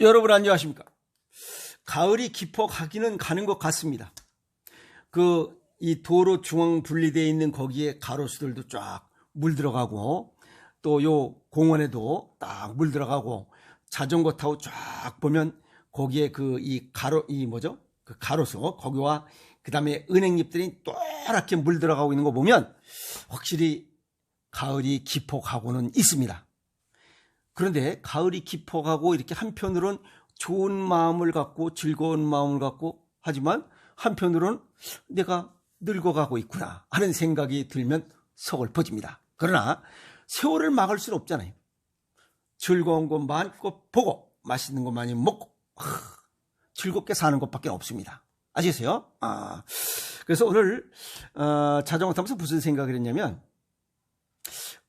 여러분 안녕하십니까? 가을이 깊어 가기는 가는 것 같습니다. 이 도로 중앙 분리되어 있는 거기에 가로수들도 쫙 물 들어가고, 또 요 공원에도 딱 물 들어가고, 자전거 타고 쫙 보면 거기에 그 가로수 거기와 그 다음에 은행잎들이 또랗게 물 들어가고 있는 거 보면 확실히 가을이 깊어 가고는 있습니다. 그런데 가을이 깊어가고 이렇게 한편으로는 좋은 마음을 갖고 즐거운 마음을 갖고, 하지만 한편으로는 내가 늙어가고 있구나 하는 생각이 들면 서글퍼집니다. 그러나 세월을 막을 수는 없잖아요. 즐거운 것 마음껏 보고 맛있는 것 많이 먹고 즐겁게 사는 것밖에 없습니다. 아시겠어요? 그래서 오늘 자전거 타면서 무슨 생각을 했냐면,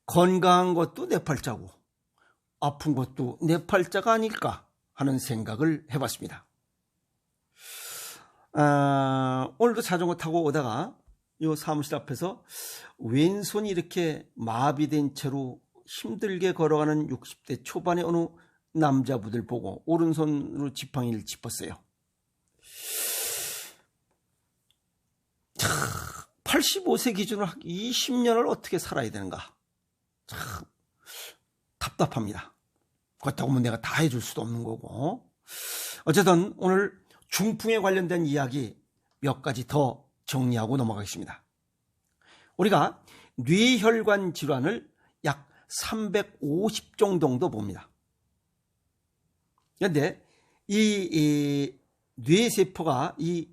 건강한 것도 내 팔자고 아픈 것도 내 팔자가 아닐까 하는 생각을 해봤습니다. 오늘도 자전거 타고 오다가 이 사무실 앞에서 왼손이 이렇게 마비된 채로 힘들게 걸어가는 60대 초반의 어느 남자분들 보고 오른손으로 지팡이를 짚었어요. 85세 기준으로 20년을 어떻게 살아야 되는가? 참 답답합니다. 그렇다고 하면 내가 다 해줄 수도 없는 거고. 어쨌든 오늘 중풍에 관련된 이야기 몇 가지 더 정리하고 넘어가겠습니다. 우리가 뇌혈관 질환을 약 350종 정도 봅니다. 그런데 이 뇌세포가 이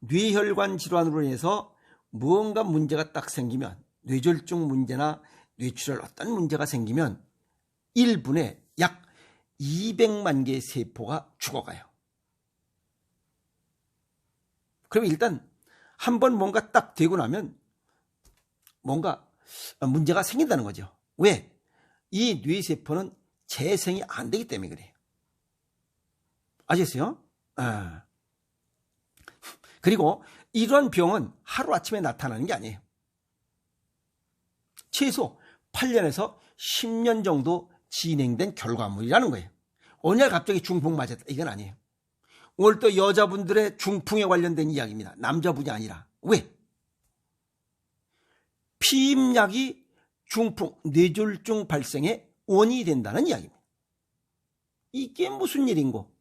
뇌혈관 질환으로 인해서 무언가 문제가 딱 생기면, 뇌졸중 문제나 뇌출혈 어떤 문제가 생기면 1분에 약 200만 개의 세포가 죽어가요. 그럼 일단 한번 뭔가 딱 되고 나면 뭔가 문제가 생긴다는 거죠. 왜? 이 뇌세포는 재생이 안 되기 때문에 그래요. 아시겠어요? 그리고 이런 병은 하루아침에 나타나는 게 아니에요. 최소 8년에서 10년 정도 진행된 결과물이라는 거예요. 어느 날 갑자기 중풍 맞았다, 이건 아니에요. 오늘 또 여자분들의 중풍에 관련된 이야기입니다. 남자분이 아니라. 왜? 피임약이 중풍, 뇌졸중 발생의 원인이 된다는 이야기입니다. 이게 무슨 일인고?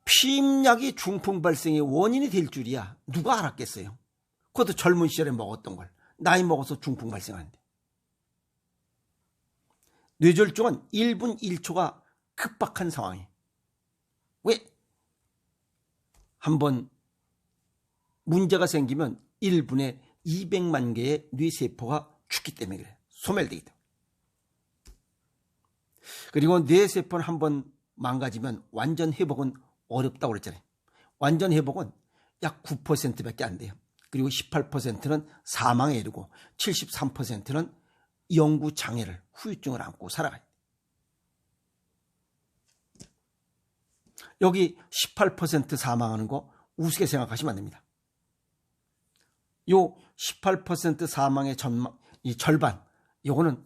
피임약이 중풍 발생의 원인이 될 줄이야 누가 알았겠어요? 그것도 젊은 시절에 먹었던 걸. 나이 먹어서 중풍 발생하는데. 뇌졸중은 1분 1초가 급박한 상황이에요. 왜? 한번 문제가 생기면 1분에 200만 개의 뇌세포가 죽기 때문에 그래요. 소멸되기 때문에. 그리고 뇌세포는 한번 망가지면 완전 회복은 어렵다고 그랬잖아요. 완전 회복은 약 9%밖에 안 돼요. 그리고 18%는 사망에 이르고 73%는 영구 장애를, 후유증을 안고 살아가요. 여기 18% 사망하는 거 우습게 생각하시면 안 됩니다. 요 18% 사망의 이 절반, 요거는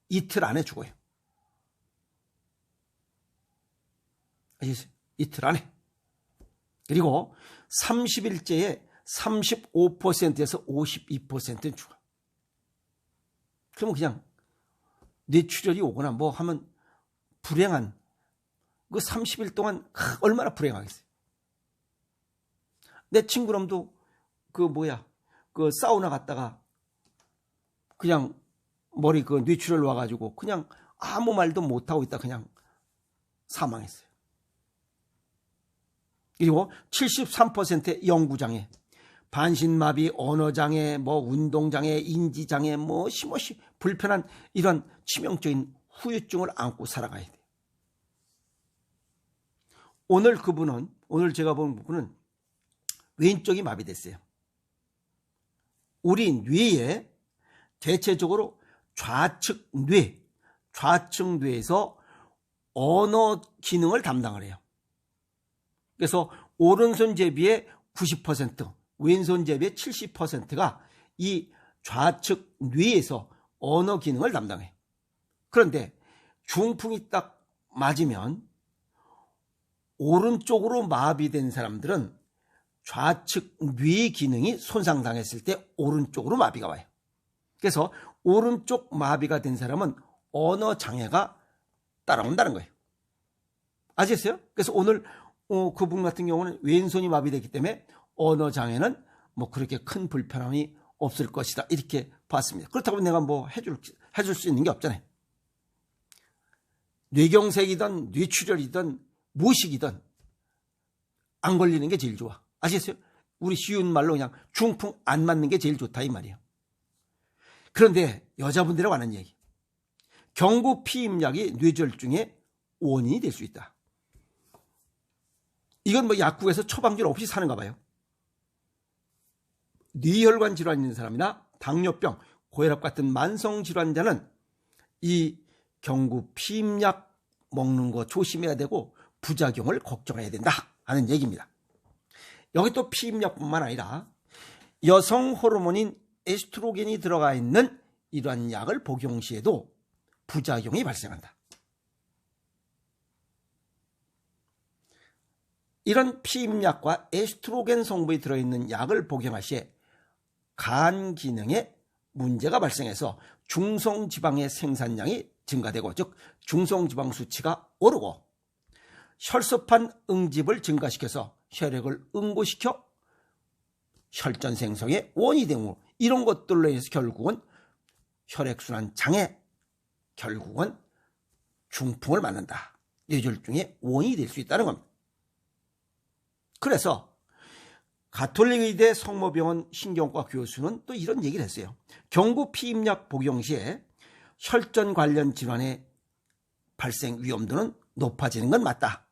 이틀 안에 죽어요. 아시겠어요? 이틀 안에. 그리고 30일째에 35%에서 52%는 죽어요. 그러면 그냥 뇌출혈이 오거나 뭐 하면 불행한, 그 30일 동안 얼마나 불행하겠어요. 내 친구놈도 사우나 갔다가 그냥 머리 뇌출혈 와가지고 그냥 아무 말도 못하고 있다 그냥 사망했어요. 그리고 73%의 영구장애, 반신마비, 언어장애, 운동장애, 인지장애, 불편한 이런 치명적인 후유증을 안고 살아가야 돼요. 오늘 제가 본 부분은 왼쪽이 마비됐어요. 우리 뇌에 대체적으로 좌측 뇌에서 언어 기능을 담당을 해요. 그래서 오른손 제비의 90%, 왼손 제비의 70%가 이 좌측 뇌에서 언어 기능을 담당해요. 그런데 중풍이 딱 맞으면 오른쪽으로 마비된 사람들은 좌측 뇌 기능이 손상당했을 때 오른쪽으로 마비가 와요. 그래서 오른쪽 마비가 된 사람은 언어 장애가 따라온다는 거예요. 아시겠어요? 그래서 오늘 그분 같은 경우는 왼손이 마비됐기 때문에 언어 장애는 뭐 그렇게 큰 불편함이 없을 것이다, 이렇게 봤습니다. 그렇다고 내가 뭐 해줄 수 있는 게 없잖아요. 뇌경색이든 뇌출혈이든 무식이든 안 걸리는 게 제일 좋아. 아시겠어요? 우리 쉬운 말로 그냥 중풍 안 맞는 게 제일 좋다, 이 말이에요. 그런데 여자분들이라고 하는 얘기, 경구 피임약이 뇌졸중의 원인이 될 수 있다. 이건 뭐 약국에서 처방전 없이 사는가 봐요. 뇌혈관 질환 있는 사람이나 당뇨병, 고혈압 같은 만성 질환자는 이 경구 피임약 먹는 거 조심해야 되고 부작용을 걱정해야 된다 하는 얘기입니다. 여기 또 피임약뿐만 아니라 여성 호르몬인 에스트로겐이 들어가 있는 이러한 약을 복용 시에도 부작용이 발생한다. 이런 피임약과 에스트로겐 성분이 들어있는 약을 복용할 시에 간 기능에 문제가 발생해서 중성지방의 생산량이 증가되고, 즉 중성지방 수치가 오르고 혈소판 응집을 증가시켜서 혈액을 응고시켜 혈전 생성의 원인이 되고, 이런 것들로 인해서 결국은 혈액순환 장애, 결국은 중풍을 맞는다, 뇌졸중의 원인이 될 수 있다는 겁니다. 그래서 가톨릭 의대 성모병원 신경과 교수는 또 이런 얘기를 했어요. 경구 피임약 복용 시에 혈전 관련 질환의 발생 위험도는 높아지는 건 맞다.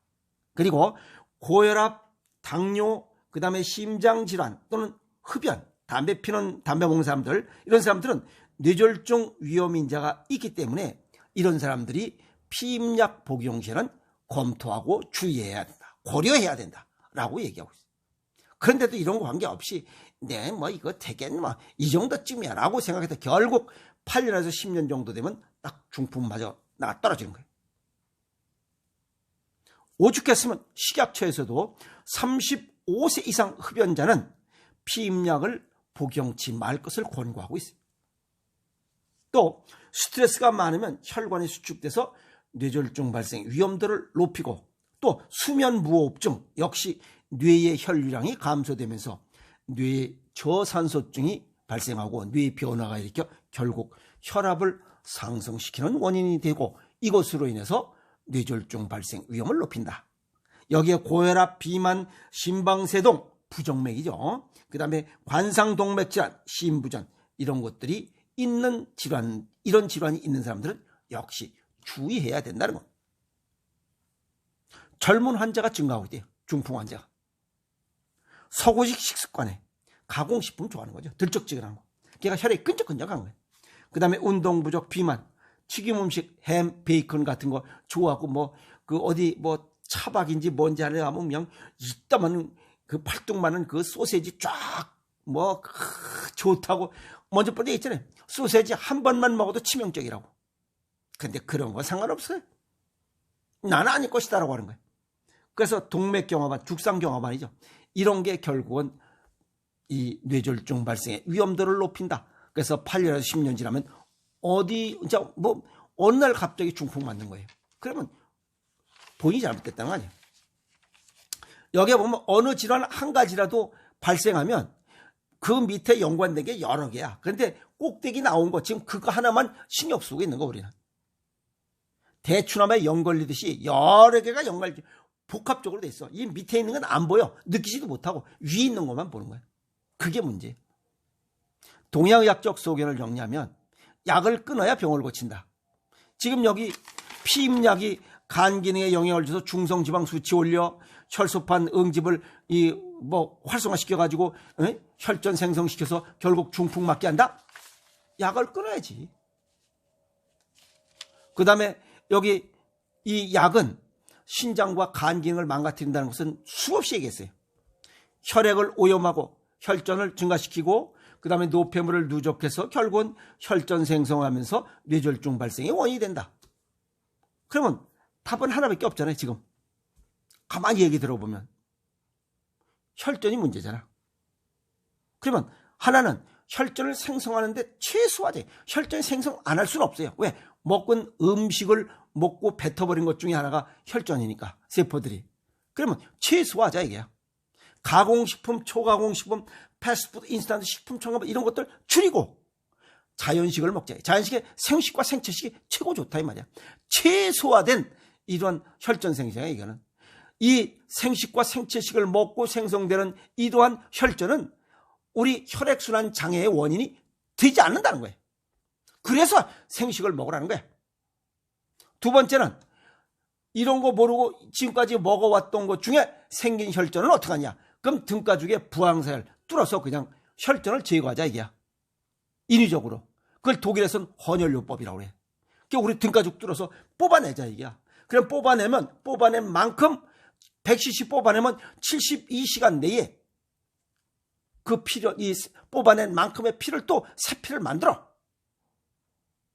그리고 고혈압, 당뇨, 그 다음에 심장질환 또는 흡연, 담배 피는, 담배 먹는 사람들, 이런 사람들은 뇌졸중 위험 인자가 있기 때문에 이런 사람들이 피임약 복용 시에는 검토하고 주의해야 된다, 고려해야 된다 라고 얘기하고 있어요. 그런데도 이런 거 관계없이 네, 뭐 이거 되겠네, 뭐 이 정도쯤이야 라고 생각해서 결국 8년에서 10년 정도 되면 딱 중풍마저 나가 떨어지는 거예요. 오죽했으면 식약처에서도 35세 이상 흡연자는 피임약을 복용치 말 것을 권고하고 있어요. 또 스트레스가 많으면 혈관이 수축돼서 뇌졸중 발생 위험도를 높이고, 또 수면 무호흡증 역시 뇌의 혈류량이 감소되면서 뇌 저산소증이 발생하고 뇌 변화가 일으켜 결국 혈압을 상승시키는 원인이 되고, 이것으로 인해서 뇌졸중 발생 위험을 높인다. 여기에 고혈압, 비만, 심방세동, 부정맥이죠. 그 다음에 관상동맥질환, 심부전, 이런 것들이 있는 질환, 이런 질환이 있는 사람들은 역시 주의해야 된다는 겁니다. 젊은 환자가 증가하고 있대요. 중풍 환자가. 서구식 식습관에 가공식품 좋아하는 거죠. 들쩍지근한 거. 걔가 혈액이 끈적끈적한 거예요. 그 다음에 운동 부족, 비만, 튀김 음식, 햄, 베이컨 같은 거 좋아하고, 뭐 그 어디 뭐 차박인지 뭔지 하려 하면 그냥 이따만 그 팔뚝만한 그 소세지 쫙 뭐 좋다고 먼저 번째 있잖아요. 소세지 한 번만 먹어도 치명적이라고. 근데 그런 거 상관없어요. 나는 아닐 것이다라고 하는 거예요. 그래서 동맥경화반, 죽상경화반이죠. 이런 게 결국은 이 뇌졸중 발생의 위험도를 높인다. 그래서 8년에서 10년 지나면 어디 이제 뭐 어느 날 갑자기 중풍 맞는 거예요. 그러면 본인이 잘못됐다는 거 아니에요. 여기에 보면 어느 질환 한 가지라도 발생하면 그 밑에 연관된 게 여러 개야. 그런데 꼭대기 나온 거 지금 그거 하나만 신경 쓰고 있는 거 우리는. 대추나무에 연 걸리듯이 여러 개가 연관이 복합적으로 돼 있어. 이 밑에 있는 건 안 보여. 느끼지도 못하고 위에 있는 것만 보는 거야. 그게 문제. 동양의학적 소견을 정리하면 약을 끊어야 병을 고친다. 지금 여기 피임약이 간 기능에 영향을 줘서 중성지방 수치 올려 혈소판 응집을 활성화시켜 가지고 혈전 생성시켜서 결국 중풍 맞게 한다? 약을 끊어야지. 그 다음에 여기 이 약은 신장과 간 기능을 망가뜨린다는 것은 수없이 얘기했어요. 혈액을 오염하고 혈전을 증가시키고 그 다음에 노폐물을 누적해서 결국은 혈전 생성하면서 뇌졸중 발생의 원인이 된다. 그러면 답은 하나밖에 없잖아요. 지금 가만히 얘기 들어보면 혈전이 문제잖아. 그러면 하나는 혈전을 생성하는데 최소화돼. 혈전 생성 안 할 수는 없어요. 왜? 먹은 음식을 먹고 뱉어버린 것 중에 하나가 혈전이니까, 세포들이. 그러면 최소화하자 이게야. 가공식품, 초가공식품, 패스트푸드, 인스턴트 식품, 첨가물 이런 것들 줄이고 자연식을 먹자. 자연식의 생식과 생체식이 최고 좋다 이 말이야. 최소화된 이러한 혈전 생성이야 이거는. 이 생식과 생체식을 먹고 생성되는 이러한 혈전은 우리 혈액순환 장애의 원인이 되지 않는다는 거예요. 그래서 생식을 먹으라는 거예요. 두 번째는 이런 거 모르고 지금까지 먹어왔던 것 중에 생긴 혈전은 어떻게 하냐. 그럼 등가죽에 부항사를 뚫어서 그냥 혈전을 제거하자 이게야. 인위적으로. 그걸 독일에서는 헌혈요법이라고 그래. 그러니까 우리 등가죽 뚫어서 뽑아내자 이게야. 그럼 뽑아낸 만큼 100cc 뽑아내면 72시간 내에 그 피를, 이 뽑아낸 만큼의 피를 또 새 피를 만들어.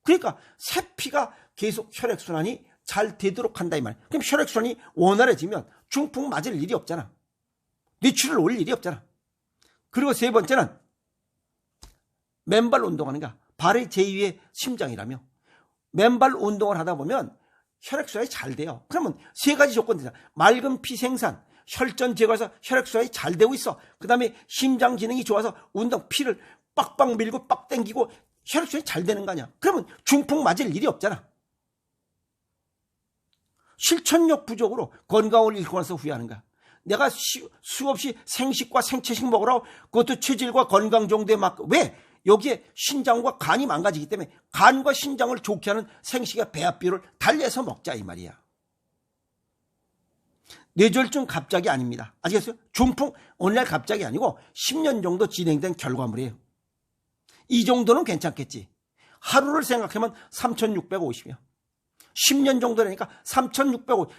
그러니까 새 피가 계속 혈액순환이 잘 되도록 한다 이 말. 그럼 혈액순환이 원활해지면 중풍 맞을 일이 없잖아. 뇌출을 올 일이 없잖아. 그리고 세 번째는 맨발 운동하는 거야. 발의 제2의 심장이라며. 맨발 운동을 하다 보면 혈액순환이 잘 돼요. 그러면 세 가지 조건이 되잖아. 맑은 피 생산, 혈전 제거해서 혈액순환이 잘 되고 있어. 그 다음에 심장 기능이 좋아서 운동 피를 빡빡 밀고 빡 당기고 혈액순환이 잘 되는 거 아니야. 그러면 중풍 맞을 일이 없잖아. 실천력 부족으로 건강을 잃고 나서 후회하는 거야. 내가 수없이 생식과 생체식 먹으라고 그것도 체질과 건강 정도에 맞고 왜? 여기에 신장과 간이 망가지기 때문에 간과 신장을 좋게 하는 생식의 배합비율을 달리해서 먹자 이 말이야. 뇌졸중 갑자기 아닙니다. 아시겠어요? 중풍 어느 날 갑자기 아니고 10년 정도 진행된 결과물이에요. 이 정도는 괜찮겠지. 하루를 생각하면 3650이야. 10년 정도 되니까 3650.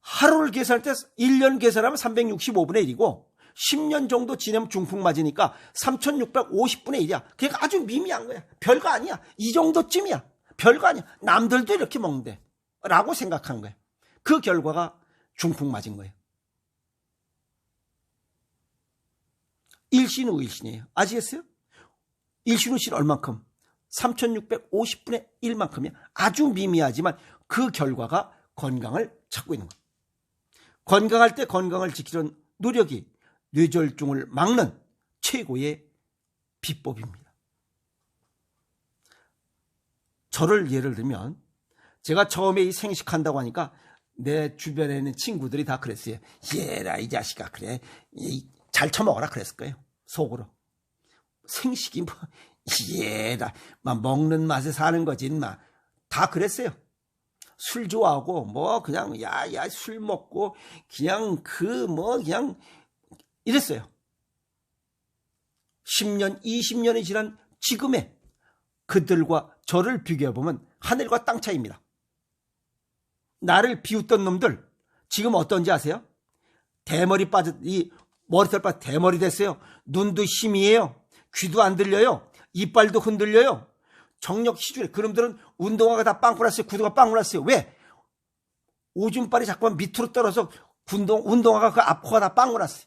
하루를 계산할 때 1년 계산하면 365분의 1이고 10년 정도 지내면 중풍 맞으니까 3650분의 1이야. 그러니까 아주 미미한 거야. 별거 아니야. 이 정도쯤이야. 별거 아니야. 남들도 이렇게 먹는데 라고 생각한 거야. 그 결과가 중풍 맞은 거예요. 일신 우일신이에요. 아시겠어요? 일신 우일신 얼만큼? 3650분의 1만큼이야. 아주 미미하지만 그 결과가 건강을 찾고 있는 거예요. 건강할 때 건강을 지키는 노력이 뇌졸중을 막는 최고의 비법입니다. 저를 예를 들면 제가 처음에 이 생식한다고 하니까 내 주변에 있는 친구들이 다 그랬어요. 얘라 이 자식아 그래 잘 처먹어라 그랬을 거예요. 속으로. 생식이 뭐 얘라 막 먹는 맛에 사는 거지 인마. 다 그랬어요. 술 좋아하고 뭐 그냥 야야 술 먹고 그냥 그냥 이랬어요. 10년 20년이 지난 지금의 그들과 저를 비교해보면 하늘과 땅 차이입니다. 나를 비웃던 놈들 지금 어떤지 아세요? 대머리 이 머리털 빠져 대머리 됐어요. 눈도 희미해요. 귀도 안 들려요. 이빨도 흔들려요. 정력 희줄해. 그놈들은 운동화가 다 빵꾸 났어요. 구두가 빵꾸 났어요. 왜? 오줌빨이 자꾸만 밑으로 떨어서 운동화가 그 앞코가 다 빵꾸 났어요.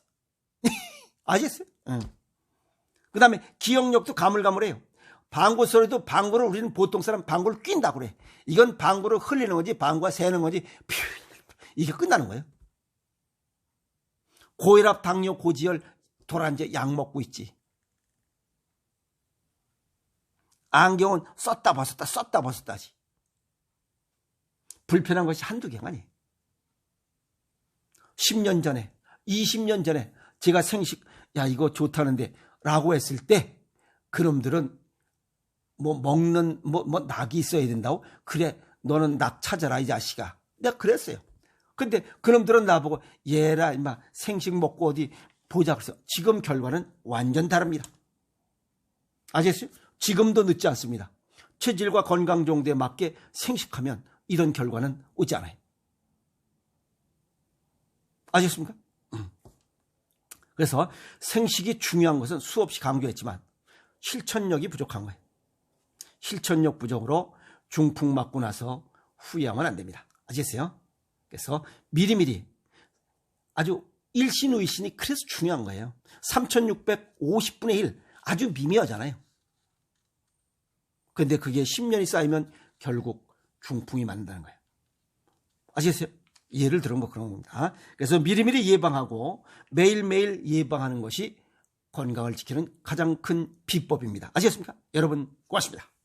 아시겠어요? 응. 그 다음에 기억력도 가물가물해요. 방구 소리도 방구를 우리는 보통 사람 방구를 낀다고 그래. 이건 방구를 흘리는 건지 방구가 새는 건지 이게 끝나는 거예요. 고혈압, 당뇨, 고지혈, 도란제 약 먹고 있지. 안경은 썼다 벗었다지. 불편한 것이 한두 개가 아니에요. 10년 전에 20년 전에 제가 생식 야 이거 좋다는데 라고 했을 때 그놈들은 뭐 먹는 뭐 낙이 있어야 된다고? 그래 너는 낙 찾아라 이 자식아. 내가 그랬어요. 근데 그놈들은 나보고 얘라 임마 생식 먹고 어디 보자 그랬어. 지금 결과는 완전 다릅니다. 아시겠어요? 지금도 늦지 않습니다. 체질과 건강 정도에 맞게 생식하면 이런 결과는 오지 않아요. 아시겠습니까? 그래서 생식이 중요한 것은 수없이 강조했지만 실천력이 부족한 거예요. 실천력 부족으로 중풍 맞고 나서 후회하면 안 됩니다. 아시겠어요? 그래서 미리미리 아주 일신의신이 그래서 중요한 거예요. 3650분의 1 아주 미미하잖아요. 근데 그게 10년이 쌓이면 결국 중풍이 맞는다는 거예요. 아시겠어요? 예를 들은 거 그런 겁니다. 그래서 미리미리 예방하고 매일매일 예방하는 것이 건강을 지키는 가장 큰 비법입니다. 아시겠습니까? 여러분 고맙습니다.